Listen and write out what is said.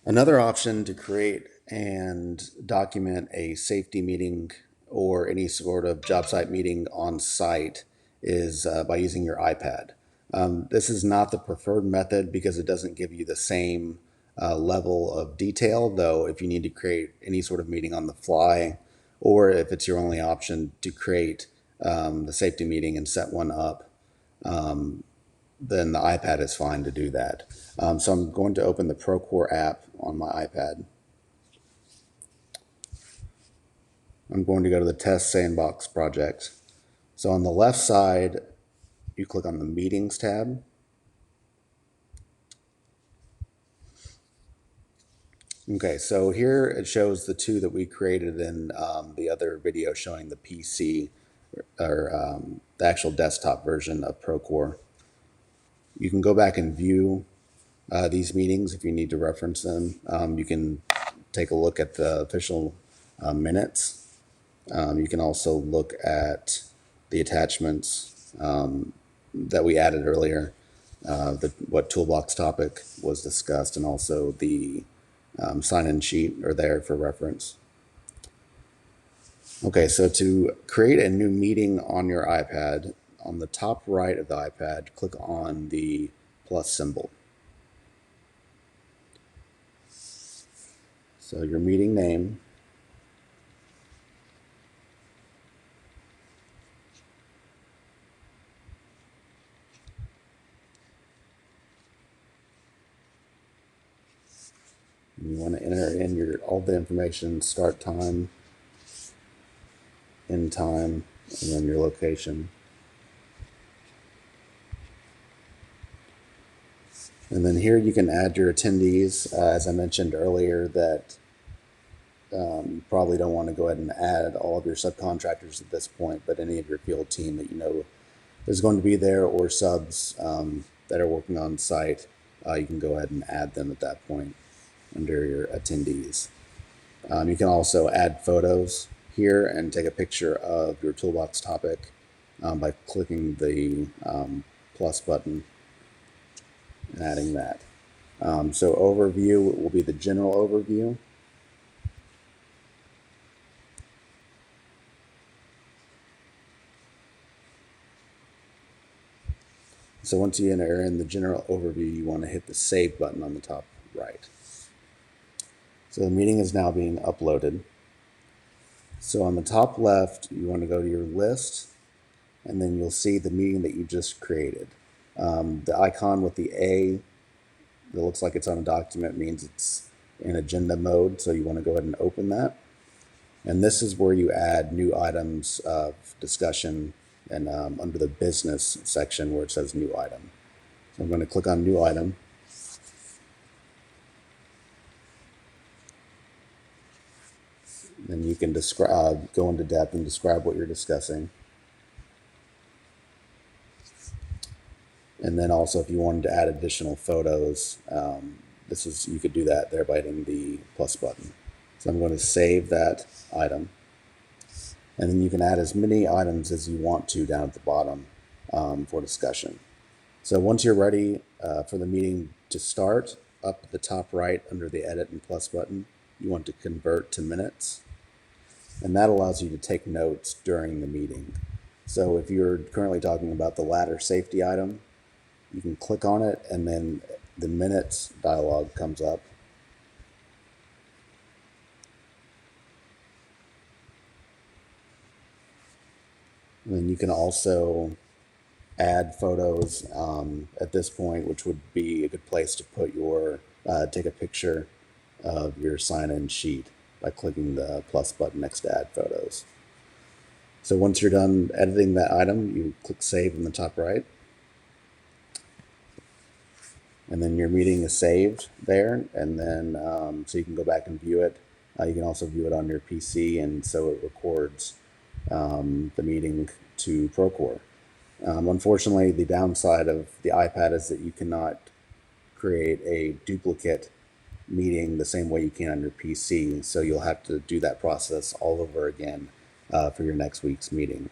Another option to create and document a safety meeting or any sort of job site meeting on site is by using your iPad. This is not the preferred method because it doesn't give you the same level of detail, though, if you need to create any sort of meeting on the fly, or if it's your only option to create the safety meeting and set one up, then the iPad is fine to do that. So I'm going to open the Procore app on my iPad. I'm going to go to the Test Sandbox project. So on the left side, you click on the Meetings tab. Okay, so here it shows the two that we created in the other video showing the PC or the actual desktop version of Procore. You can go back and view these meetings if you need to reference them. You can take a look at the official minutes. You can also look at the attachments that we added earlier, what toolbox topic was discussed, and also the sign-in sheet are there for reference. Okay, so to create a new meeting on your iPad, on the top right of the iPad, click on the plus symbol. So your meeting name, you want to enter in all the information: start time, end time, and then your location. And then here you can add your attendees. As I mentioned earlier, that you probably don't want to go ahead and add all of your subcontractors at this point, but any of your field team that you know is going to be there, or subs that are working on site, you can go ahead and add them at that point under your attendees. You can also add photos here and take a picture of your toolbox topic by clicking the plus button and adding that. So overview will be the general overview. So once you enter in the general overview, you want to hit the save button on the top right. So the meeting is now being uploaded. So on the top left, you want to go to your list, and then you'll see the meeting that you just created. The icon with the A that looks like it's on a document means it's in agenda mode, so you want to go ahead and open that. And this is where you add new items of discussion, and under the business section where it says new item. So I'm going to click on new item. Then you can go into depth and describe what you're discussing. And then also, if you wanted to add additional photos, you could do that there by hitting the plus button. So I'm going to save that item. And then you can add as many items as you want to down at the bottom for discussion. So once you're ready for the meeting to start, up at the top right under the edit and plus button, you want to convert to minutes. And that allows you to take notes during the meeting. So if you're currently talking about the ladder safety item, you can click on it, and then the minutes dialog comes up. And then you can also add photos at this point, which would be a good place to put take a picture of your sign-in sheet by clicking the plus button next to add photos. So once you're done editing that item, you click save in the top right. And then your meeting is saved there, and then so you can go back and view it. You can also view it on your PC, and so it records the meeting to Procore. Unfortunately, the downside of the iPad is that you cannot create a duplicate meeting the same way you can on your PC, so you'll have to do that process all over again for your next week's meeting.